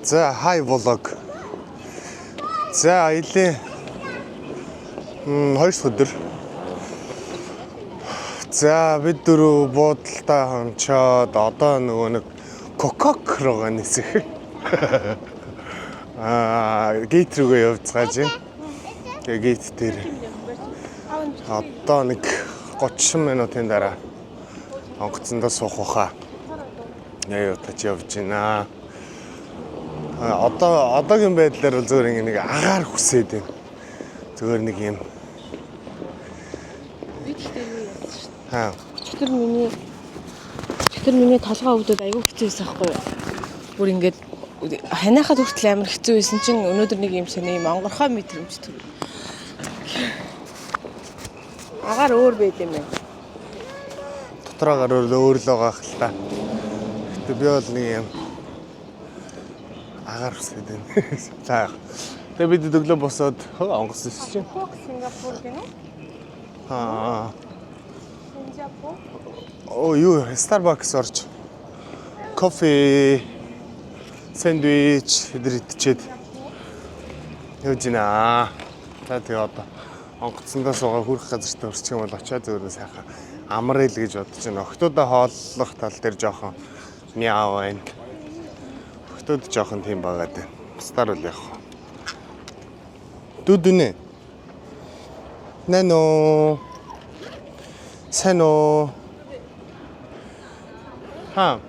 За хай влог. За аялын 2 өдөр. За бид дөрөв буудалтай хончоод одоо нөгөө нэг кокок руугаа нисэх. Гейт рүүгээ явцгааж байна. Тэгээ гейт дээр одоо нэг 30 минутын дараа онгоцондоо суух баха. Яатаж явж байна. Одоогийн байдлаар бол зөвхөн нэг агаар хүсээд байна. Зөвхөн нэг юм. Аа. Өчигдөр миний толгой өвдөд аягүй хэцүү байсан байхгүй юу? Бүр ингээд ханахад хүртэл амар хэцүү байсан чинь өнөөдөр нэг юм сони юм онгорхой мэдрэмж төр. Агаар өөр байд юм байна. Дотроогаар өөр л байгаа хэл та. Гэтэ би бол нэг юм агаар хүсээд байна. За. Тэгээ бид өглөө босоод онгоц исэж чинь. Сингапур гэнэ? Аа. Сингапур. Оо юу Starbucks орж. Кофе, сэндвич идчихэд явж байна. За тэгээ одоо онгоцондоо суугаа хүрэх газартаа өрчих юм бол очиад зөөрөө сайхан амрал гэж бодож байна. Охтуудаа хооллох тал дээр жоохон мяа байна. Охтууд жоохон тийм байгаад байна. Стар л явах. Дүдүнэ. Нано. Сано. Ха.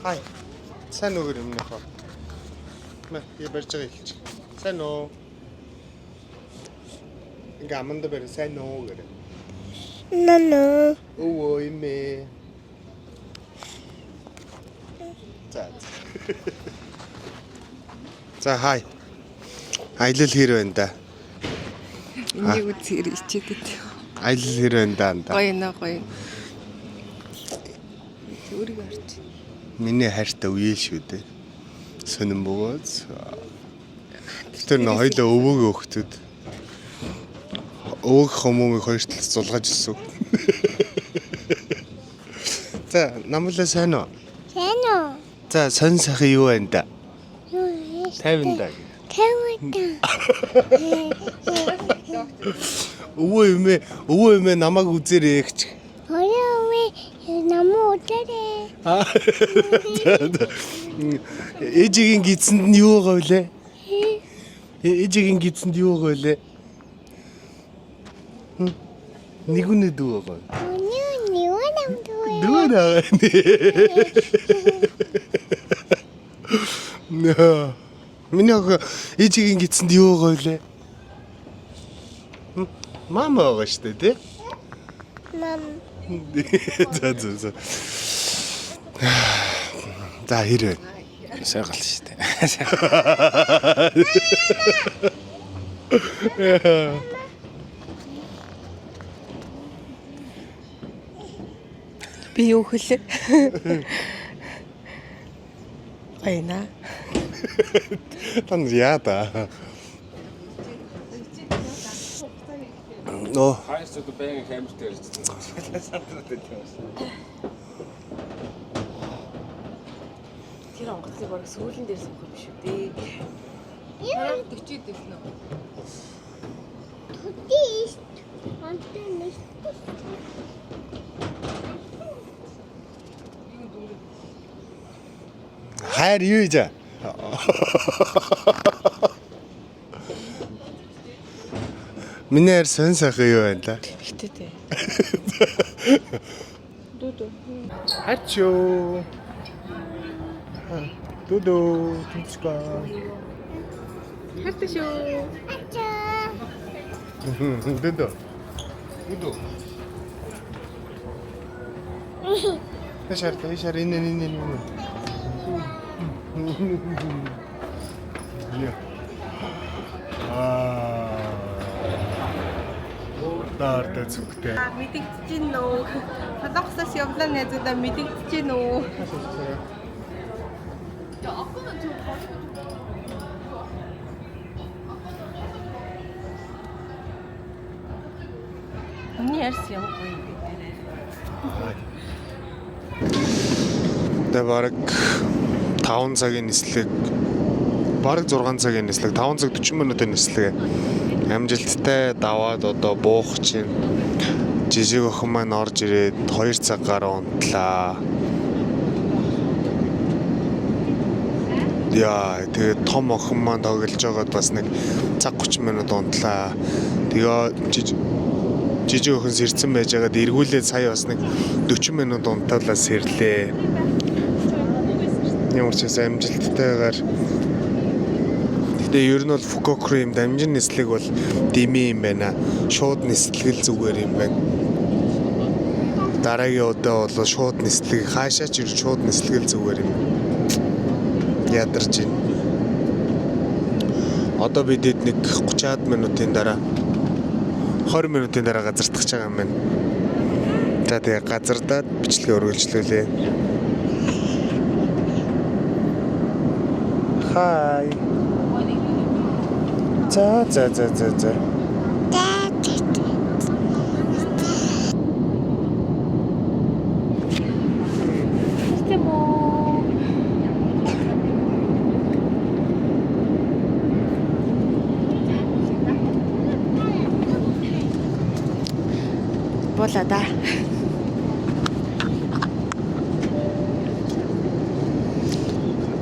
Хай. Сайн уу гэр өмнөх. Мэ я барьж байгаа хэлчих. Сайн уу. Ингээ аманда барь сайн уу гэр. Нано. Өө имэ. За. За хай. Аялал хэр байна да? Энийг үзээр ичээдэг. Аялал хэр байна да анда? Гоё нэ гоё. Өөрийгөө харж. Миний хайртай үеэл шүү дээ. Сонин бөгөөс. Тэр нэ хоёлоо өвөөгөө өгтөд. Өвөг хүмүүмийг хоёр талаас зулгаж ирсэн. За, намлаа сайн уу? Сайн уу? За, сонь сайхан юу байна да? Юу вэ? 50 да. 50 Өвөө эмээ намайг үзээрэй гэж. Хоёроо намуу удаарэ. Ээжигийн гидсэнд нь юу байгаа вүлээ? Ээжигийн гидсэнд юу байгаа вүлээ? Нэг үнэ дүү байгаа. Юу намдуу. Дүү наа. Наа. Миний ээжигийн гидсэнд юу байгаа вүлээ? Мама байгаа шүү дээ, тий? Мам. За. За хэрэг. Сайгал шүү дээ. Би юу хэлээ? Айна. Тан яада. Нөө. Хайрцаг байнг камертай ярьж байна. Сандраад байна. Тэр онгоцыг бараг сүүлэн дээр суух юм шүү дээ. Яа 40 дэвнэ. Тутиш. Антеннис. Хайр юу ийж? Миний хайр сонь сайхан юу байна да? Ихтэй дээ. Дудуу. Ачоо. Дудуу, тэнцгаа. Хайртай шүү. Ачаа. Дудуу. Дудуу. Хэшэр энэ. Таартай зүгтэй. Мэдэгдэж гин үү? Халахсаас явлаа найзуудаа мэдэгдэж гин үү? Миний ярьсан юм гоё юм дээрээ. Тэгээ бараг 5 цагийн нислэг бараг 6 цагийн нислэг 5 цаг 40 минутын нислэг амжилттай даваад одоо буух чинь жижиг охин маань орж ирээд 2 цаг гаруй унтлаа. Яа, тэгээ том охин маань тоглож байгаад бас нэг цаг 30 минут унтлаа. Тэгээ жижиг охин сэрцэн байж байгаад эргүүлээд сая бас нэг 40 минут унтаалаа сэрлээ. Ямар ч гэсэн амжилттайгаар. Гэтэ ер нь бол Fukuoka юм дамжин нислэг бол дими юм байна. Шууд нислэгэл зүгээр юм байна. Дараагийн удаа бол шууд нислэг хаашаа ч ирж шууд нислэгэл зүгээр юм. Ядарч байна. Одоо бидэд нэг 30-аад минутын дараа 20 минутын дараа газардах байгаа юм байна. За тэгээ газардаад бичлэгээ үргэлжлүүлээ. Хай. За. Бола да.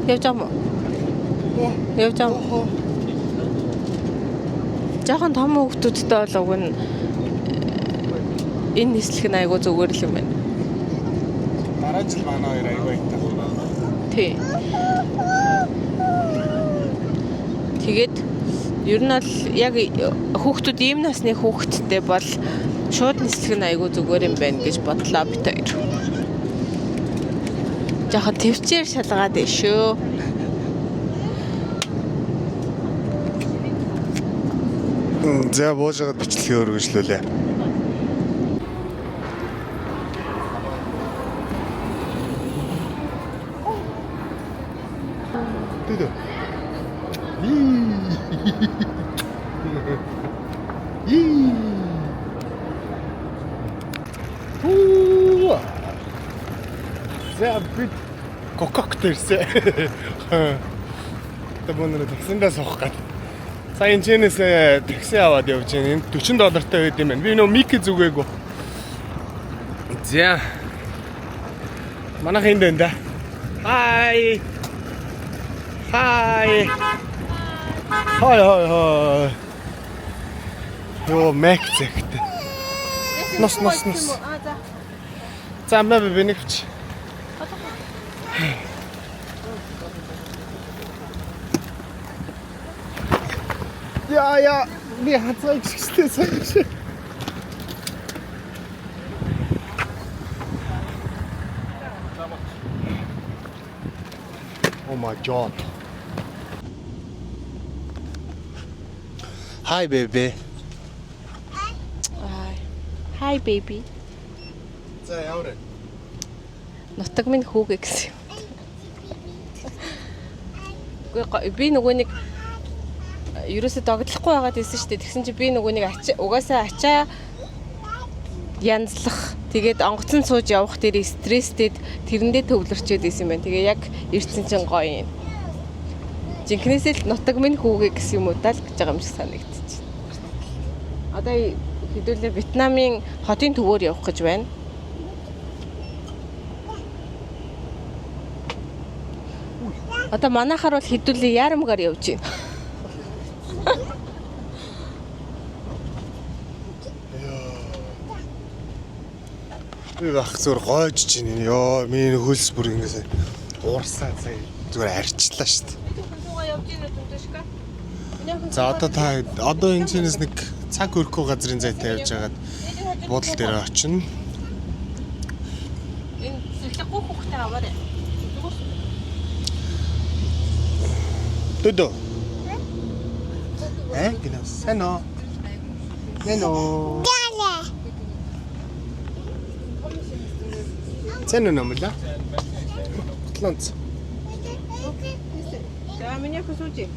Явж байгаа мó? Явж байгаа. Жохон том хүүхдүүдтэй бол уг нь энэ нислэг нь айгуу зүгээр л юм байна. Дараа жил манай хоёр айгуу айттай байна. Тий. Тэгээд ер нь бол яг хүүхдүүд ийм насны хүүхдтэй бол шууд нислэг нь айгуу зүгээр юм байна гэж бодлоо бит хоёр. Жохон төвчээр шалгаад байна шүү. За буужгаад бичлэгээ өргөжлүүлээ. Тэдэ. За бит коктейлсэ. Табоноор таксиндаа суух гад. Сайн энэчнээс такси аваад явж байна. Энд $40 байд юм байна. Би нөө Мики зүгээгүй. За. Манайх энд байна да. Хай. Хай. Хай. Йоо, Мак зэгт. Нос. За мэ би нэгч. Ja, wie hat es eigentlich? Oh my god. Hi baby. Hi baby. За яваарай. Нутаг минь хүүгээ гэсэн юм. Би нөгөө нэг ерөөсөө догдлохгүй байгаад байсан шүү дээ. Тэгсэн чи би нөгөө нэг угаасаа ачаа янзлах. Тэгээд онгоцон сууж явах дээр стресстэд тэрэндээ төвлөрчээд байсан юм байна. Тэгээ яг ирсэн чинь гоё юм. Жинхнээсээ л нутаг минь хүүгээ гэсэн юм уу даа л гэж байгаа юм шиг санагдчих. Одоо хэдүүлээ Вьетнамын хотын төвөөр явах гэж байна. Одоо манайхаар бол хэдүүлээ ярамгаар явж байна. Би бах зүгээр гойж чинь ёо миний хөлс бүр ингэсэн уурсаа сая зүгээр арчлаа шүү дээ. За одоо энэ чинээс нэг цаг хөрөхгүй газрын зайтай явж хагаад буудлын дээр очино. Энэ зөвлөхгүй хүүхдээ аваарай. Төдөө. Гинэ сэно. Нэно. Цэно намла. Тлонц. За миний хүсүүжи.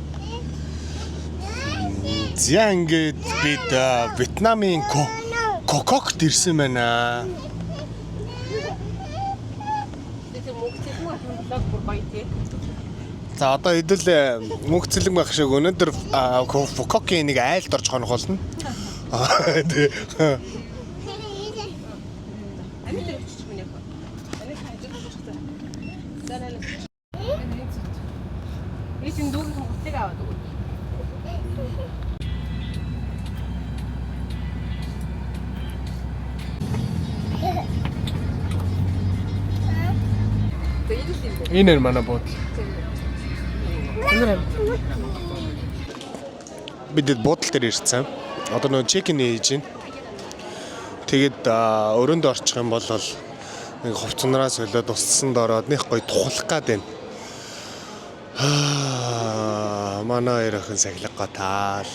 За ингээд бид Вьетнамын Кококт ирсэн байна. За одоо хэдүүл мөнх цэлэг байх шиг өнөөдөр Кококийн нэг айлд орж хонох болно. Тий. Эцэн дүүгийн хоцыг аваад өгөө. Энэ манай бод. Бидэд бодол дээр ирсэн. Одоо нөгөө чекин хийж байна. Тэгээд өрөөндөө орчих юм бол нэг хувцснараас болоод устсанд ороод нэг гоё тухлах гад байна. Манай эрхэн сахилга готаал.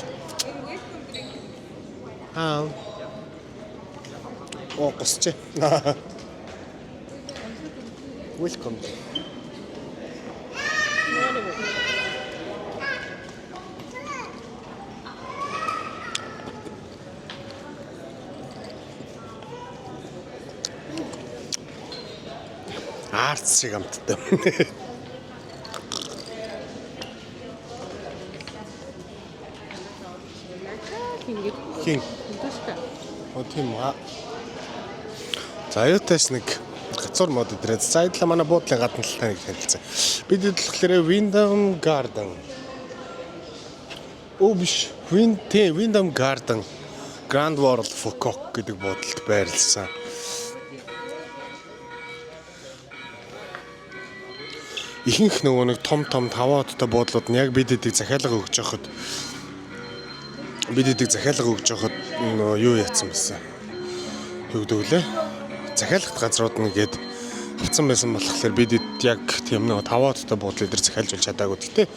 Оо госч. Welcome. Арц шиг амттай. Хин. Оо тийм аа. За аюутаас нэг гацуур мод идрээд зайдлаа манай буудлын гадна талтай нэг танилцсан. Бид болохоор Wyndham Garden. Оо биш, Wyndham Garden Grand World Bangkok гэдэг буудлд байрласан. Ихэнх нөгөө нэг том таваадтай буудлууд нь яг бидэдийг захиалга өгч явахад юу яатсан байсан. Хөвдөвлөө. Захиалгат газрууд нэгээд авцсан байсан болохоор бидэд яг тийм нөгөө таваадтай буудлын дээр захиалж болж чадаагүй. Гэтэ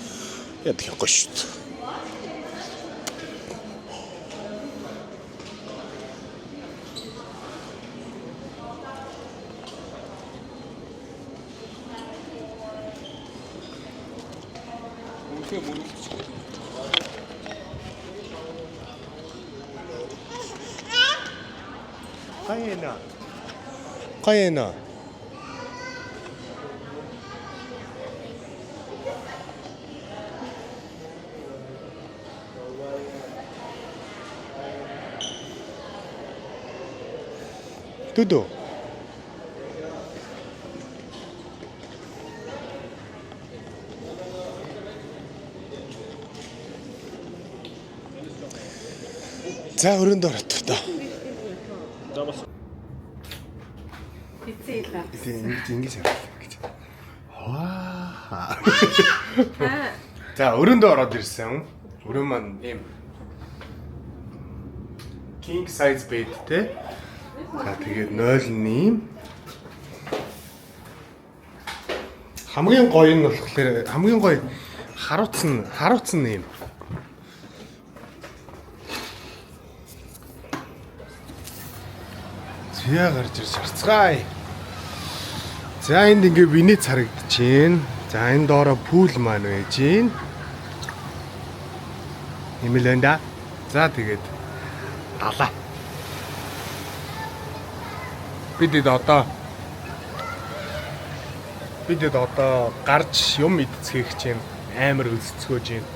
ядах юм гоё шүү дээ. Кайна. Тудо. За өрөөнд ороод та. Ингэж явах гэж. За өрөөндөө ороод ирсэн. Өрөө маань ийм king size bed те. За тэгээд 0.8. Хамгийн гоё нь болохоор хамгийн гоё харуулсан юм. Зя гарч ирж харцгаая. За энд ингээ Венец харагдаж байна. За энэ доороо пул маань байж байна. Имэлэнда. За тэгээд далаа. Бидэд одоо гарч юм идцгээх чинь амар өлсцгөөж байна.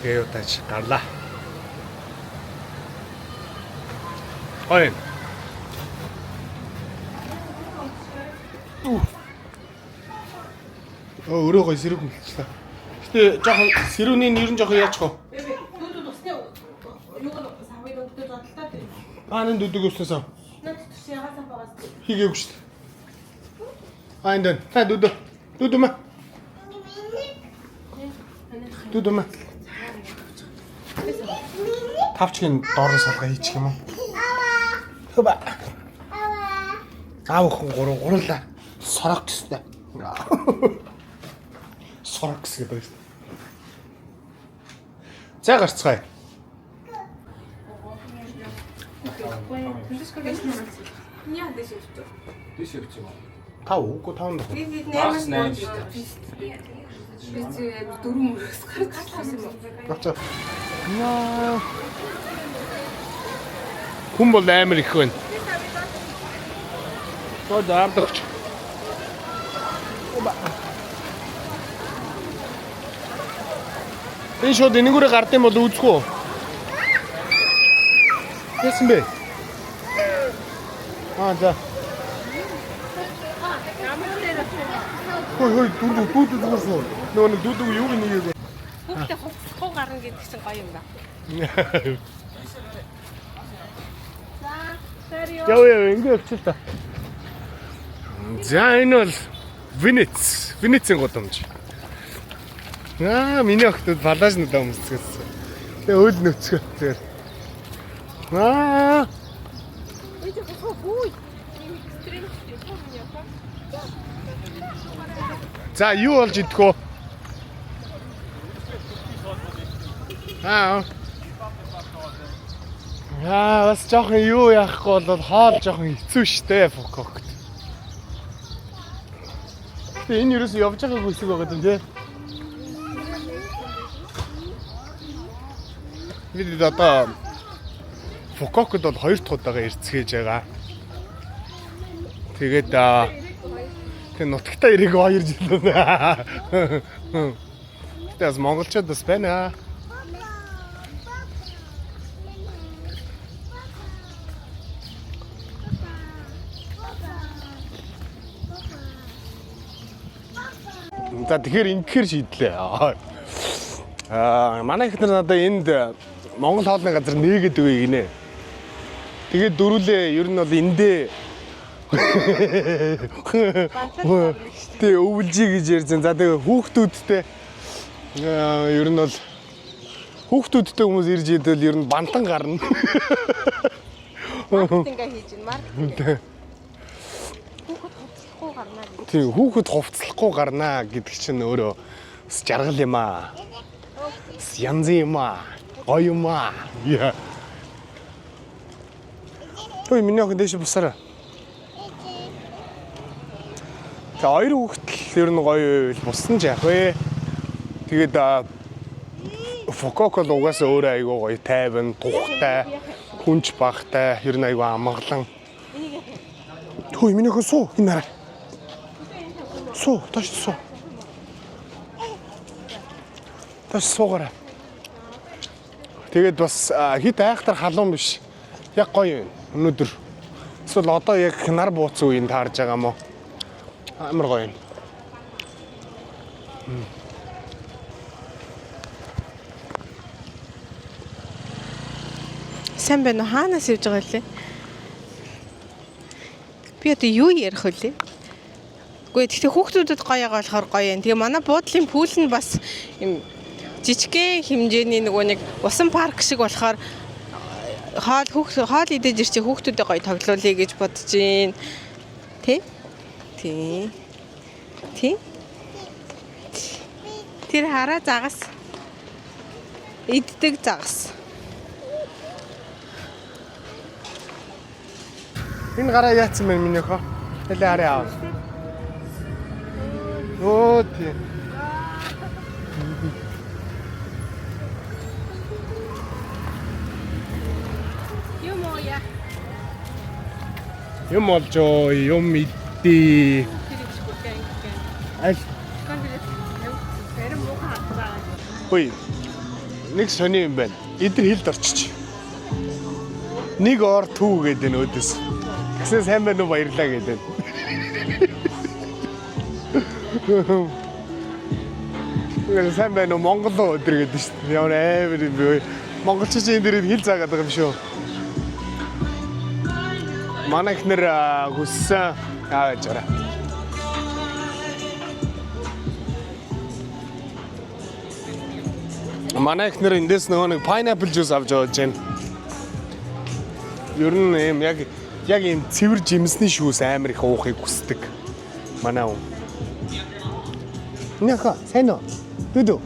Тэгээ юу тач гарлаа. Ой. Өөрөө гой сэрэг мэлчлээ. Гэтэ жоохон сэрүүний нэр нь жоохон яачих вэ? Дүүд усны юу савыг өгдөг бодлоо тийм. Ааны дүүдэг өснөөс. Наад чи ягаасаа байгаас тийм. Хийгээгүй шүү дээ. Айндан. Та дүүдөө. Дүүдөө мэ. Дүүдөө мэ. Тавчгийн доорн салгаа хийчих юм уу? Хөбө. Аав хүн гурлаа. Сорок гэстэй. Сорок гэс гэдэг. За гарцгаая. Тав үгүй таван дах. Гацаа. Хүн бол амар их байна. Тоо заардагч. Энэ шууд энэгүүрээ гард юм бол үзэх үү? Яасан бэ? За. Хой дүүд зүгээрсэн. Нөгөө дүүдэг юу нэгийг. Хүүхдээ хувцлахгүй гарна гэдэг чинь гоё юм да. Яа ингэ явчих та. За энэ бол Венецийн гудамж. Миний охтод балаажнууд өмсгөөсөн. Тэгээ өөл нөцгөө тэр. За юу болж идэх вэ? Бас жоохон юу яахгүй бол хоол жоохон хэцүү шттэ Фококт. Тэгээ энэ юус явж байгаа хэсэг байгаа юм тий. Бид одоо Фококт бол 2 дахь удаага ирцгээж байгаа. Тэгээд тэг нутагтаа ирэх 2 жил байна. Тэс монголчууд бас байна. За тэгэхээр ингэхээр шийдлээ. Манай их нар надаа энд Монгол хоолны газар нээгээд өгье гинэ. Тэгээд дөрүлээ ер нь бол эндээ Тэ өвлжий гэж ярьсан. За тэгээ хүүхдүүдтэй ер нь бол хүүхдүүдтэй хүмүүс ирж идэл ер нь бантан гарна. Маркетинг хийж байна. Маркетинг. Тийм хүүхэд хувцлахгүй гарнаа гэдэг чинь өөрөө жаргал юм аа. Янз юм аа. Гоё юм аа. Ой миний охин дэше бусараа. Тэ хоёр хүүхэд ер нь гоё буссан ч яах вэ? Тэгээд Фококол угаасаа өөрөө айгүй гоё тайван, тухтай, хүнч багтай, ер нь айгүй амгалан. Ой миний охин суу энэ нараа. Суу, таш суу. Таш суугаарай. Тэгээд бас хит айхтар халуун биш. Яг гоё юм. Өнөөдөр. Эсвэл одоо яг нар бууцсан үеийг таарж байгаа мó. Амар гоё юм. Сайн байна уу? Хаанаас явж байгаа лээ? Би одоо юу ярих вэ? Гэхдээ тэгтээ хүүхдүүдэд гоё байгаа болохоор гоё юм. Тэгээ манай буудлын пүүл нь бас юм жижигхэн хэмжээний нөгөө нэг усан парк шиг болохоор хоол идэж ирчээ хүүхдүүдэд гоё тоглоулъя гэж бодож байна. Тэ? Тий. Тэр хараа загас. Иддэг загас. Энэ гараа яатсан байна миний охин. Хэлээ хараа аав. Оо тий. Юм олжоо, юм идээ. Аль. Ой. Нэг сони юм байна. Эдэр хилд орчиж. Нэг ор түүг гэдэг нь өөдөөс. Гэсэн сайн байна уу баярлаа гэдэг. Яг сайн байна уу Монгол өдөр гэдэг шүү дээ. Ямар амар юм бэ? Монголчууд энэ дэр хил заагаад байгаа юм шүү. Манай ихнэр хүссэн аваад жаараа. Манай ихнэр эндээс нөгөө нэг pineapple juice авч явж байна. Ер нь юм яг юм цэвэр жимсний шүүс амар их уухыг хүсдэг. Манай хүн. Няха, сайн уу? Дүүдөө.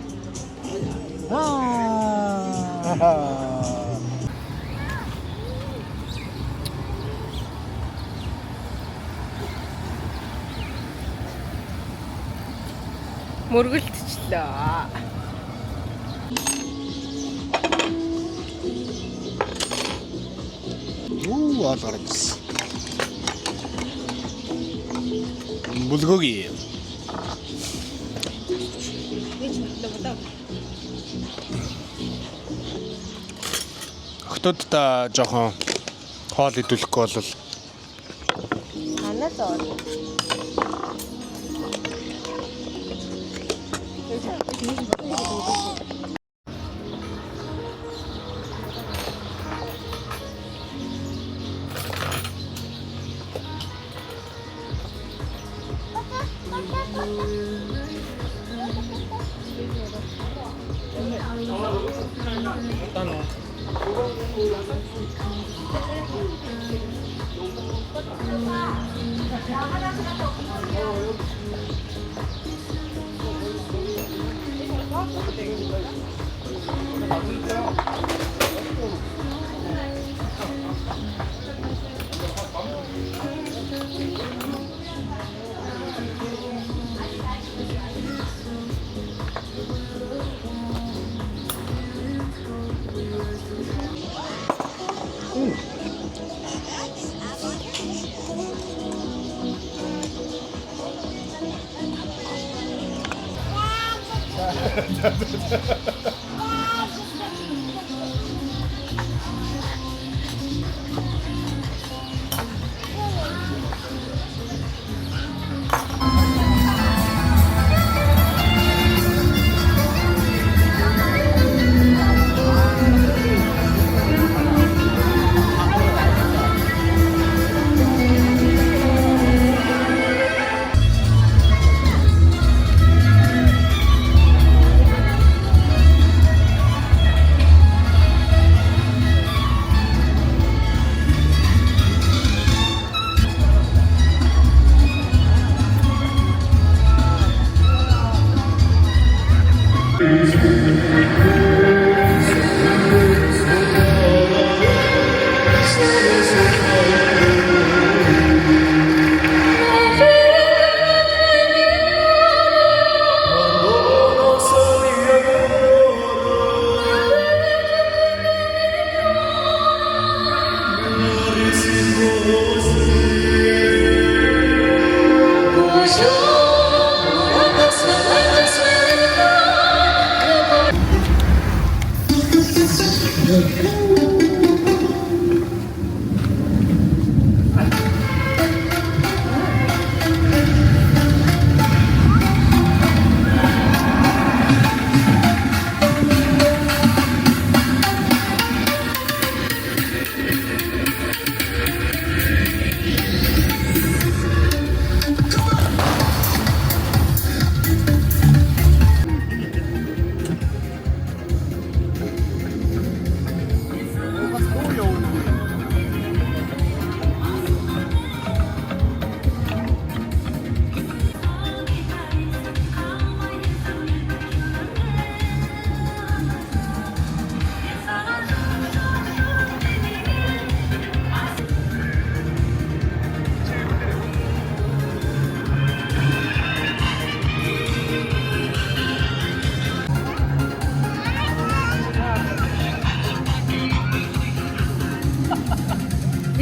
Мөргөлтчлээ. хоол гараад ирсэн. Булгоги. Охтоддоо жоохон хоол идүүлэхгүй бол Анаа зоо.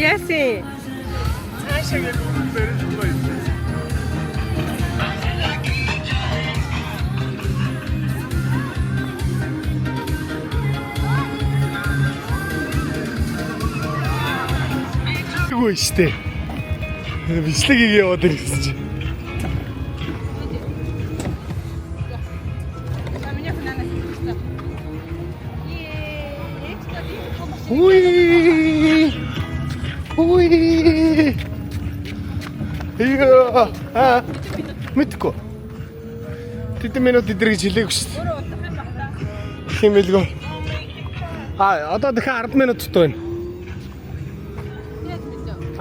Яси. цаашаа яг өргөн барьж байгаа юм. Үгүй штэ. Бичлэгийг яваад ирсэн чи. Уй. Уй. Яа. Мэдгүй. Тэд минут идэрэг жилээг шүү дээ. Хэмэлгүй. Одоо дахиад 10 минут тоо байна.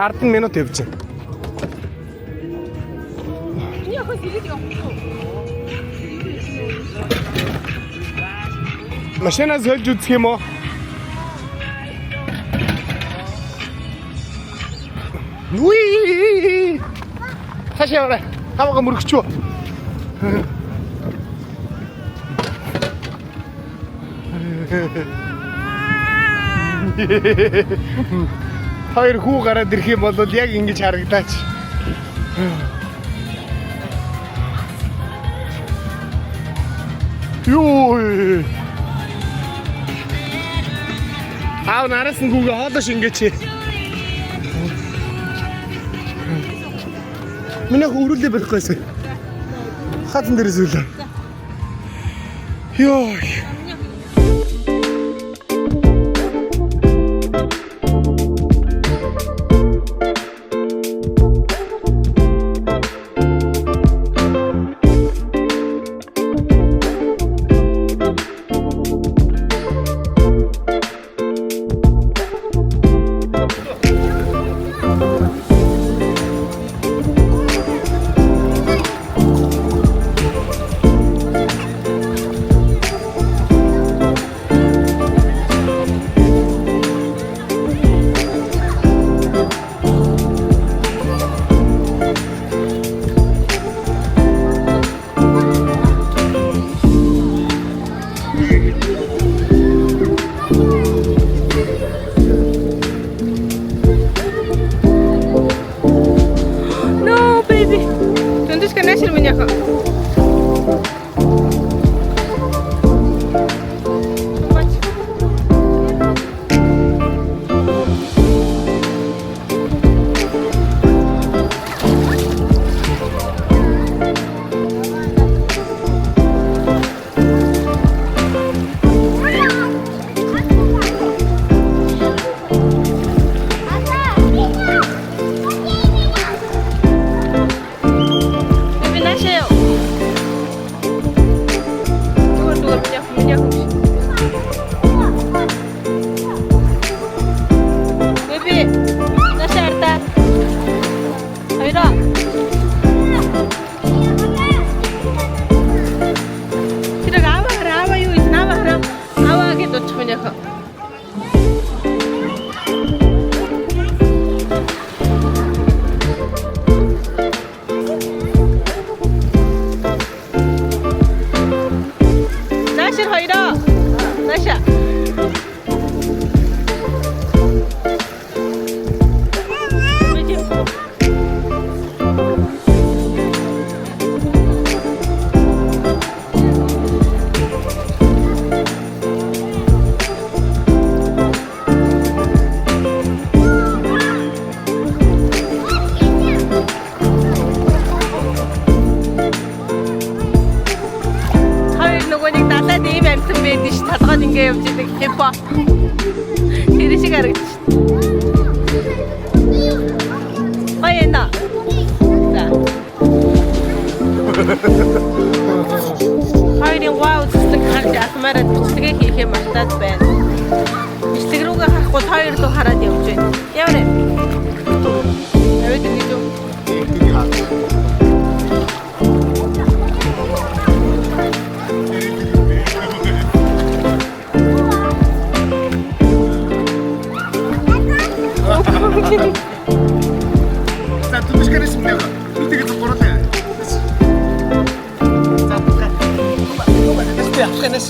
10 минут явж байна. Машинаас хөлж үзэх юм уу? Уи! Хашаа орой. Хамаагаа мөрөгч юу? Хоёр хүү гараад ирэх юм бол яг ингэж харагдаач. Юу. Аав нараас нь хүүгээ хоолоо шингээч. Миний хөрүүлээ болохгүйсэн. Хатан дээрээс үлээ. Ёо. Хоёрын вау зүсэг харж атмаараа бичлэгээ хийхээ мартаад байна. Бичлэг рүүгээ харахгүй хоёр руу хараад явж байна. Яваарай. Аваад ингэж юу? За түншгэрээс мэнэ. Үтэйг зургуулаа. За түншгэ. Нэс.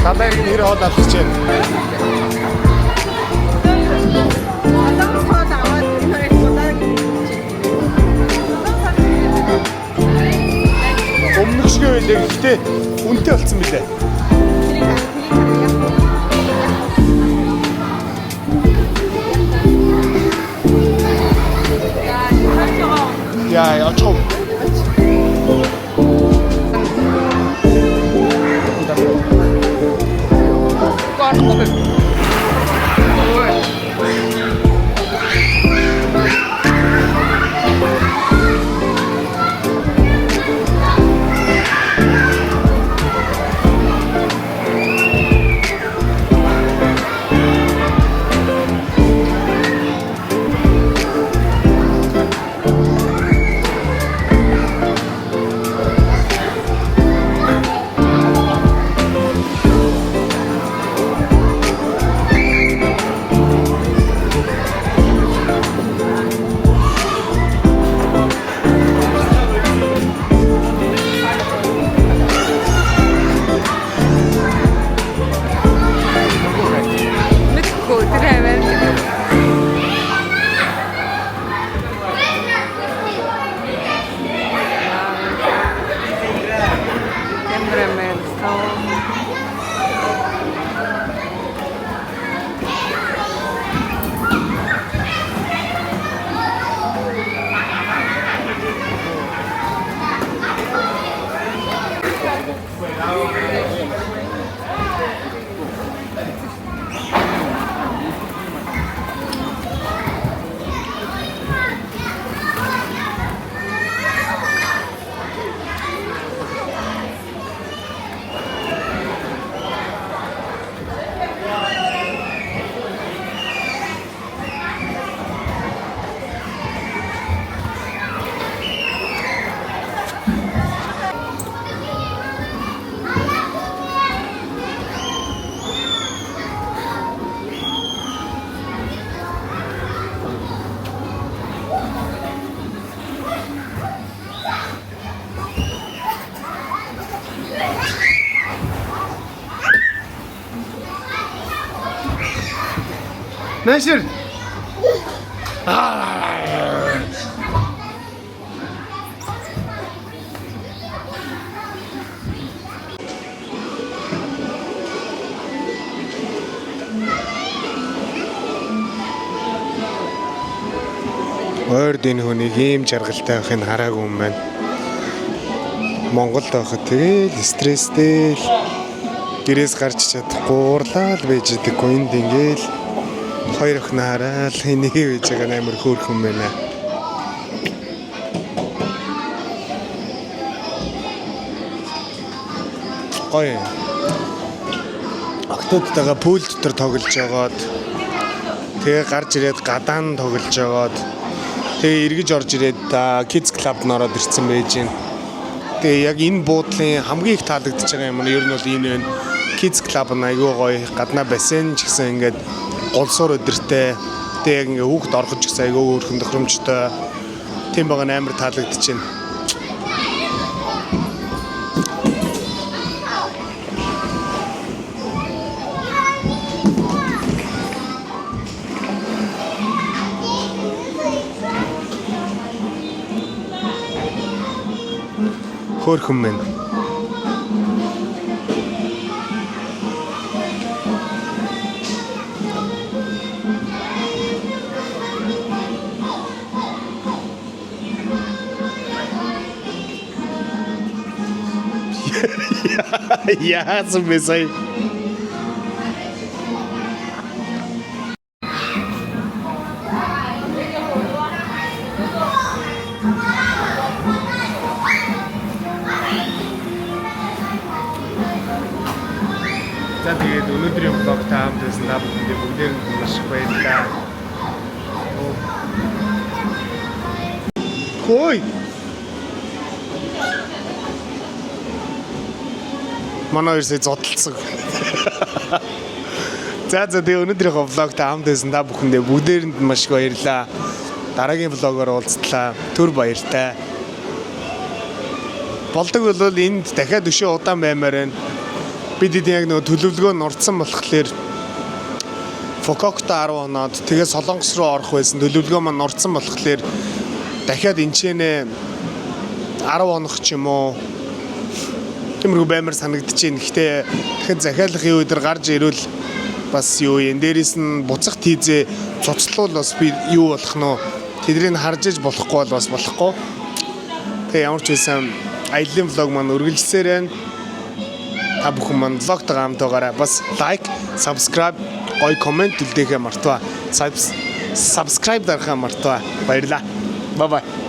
Табайг нэр хол авчих чинь. Өмнөх шиг байлээ гэхдээ үнэтэй болсон билээ. Яа, очоо. Наашир. Ойрд энэ хүнийг ийм жаргалтай байхыг хараагүй юм байна. Монголд байхад тэгэл стресстэй гэрээс гарч чадахгүй уурлаад байж идэггүй энд ингээл хоёр охин хараад энийг хийж байгаа амар хөөрхөн байна. Гоё. Октодтойгоо пул дотор тоглож байгаад тэгээ гарч ирээд гадаан тоглож байгаад тэгээ эргэж орж ирээд kids club нөрөөд ирсэн байж гин. Тэгээ яг энэ буудлын хамгийн их таалагдж байгаа юм нь ер нь бол энэ байна. Kids club нь айгүй гоё. Гаднаа бассейн ч гэсэн ингээд голсуур өдөртэй. Тэгээ яг ингээд хүүхд орохч гэсэн айгүй өөрхөн тохиромжтой. Тийм байгаа нь амар таалагдж байна. Хөөрхөн мэн. Яасан бэ сая? За тэгээд өнөөдрийн влог та хамт байсан та бүхэндээ бүгдээр маш их баярлалаа. Хөөе. Манай ирсээ зодтолцсон. За тэгээд өнөөдрийн влог та хамт байсан та бүхэндээ бүгдээрэнд маш их баярлалаа. Дараагийн влогоор уулзтлаа. Түр баяртай. Болдог бол энд дахиад өшөө удаан баймаар байна. Бид яг нөгөө төлөвлөгөө нь урдсан болохоор Фококто 10 хоноод тэгээ Солонгос руу орох байсан. Төлөвлөгөө маань урдсан болохоор дахиад энэчнээ 10 хоног ч юм уу тиймэрхүү баймар санагдаж байна. Гэхдээ дахиад захиалгын өдөр гарч ирвэл бас юу юм дээрээс нь буцах тийзээ цуцлуул бас би юу болох нь тэднийг харж иж болохгүй бол бас болохгүй. Тэгээ ямар ч байсан аялын влог маань үргэлжлсээр байна. Та бүхэн маань влогтойгоо хамт байгаарай. Бас лайк, subscribe, гоё комент үлдээхээ мартаваа. Subscribe дарахаа мартаваа. Баярлалаа. Bye bye.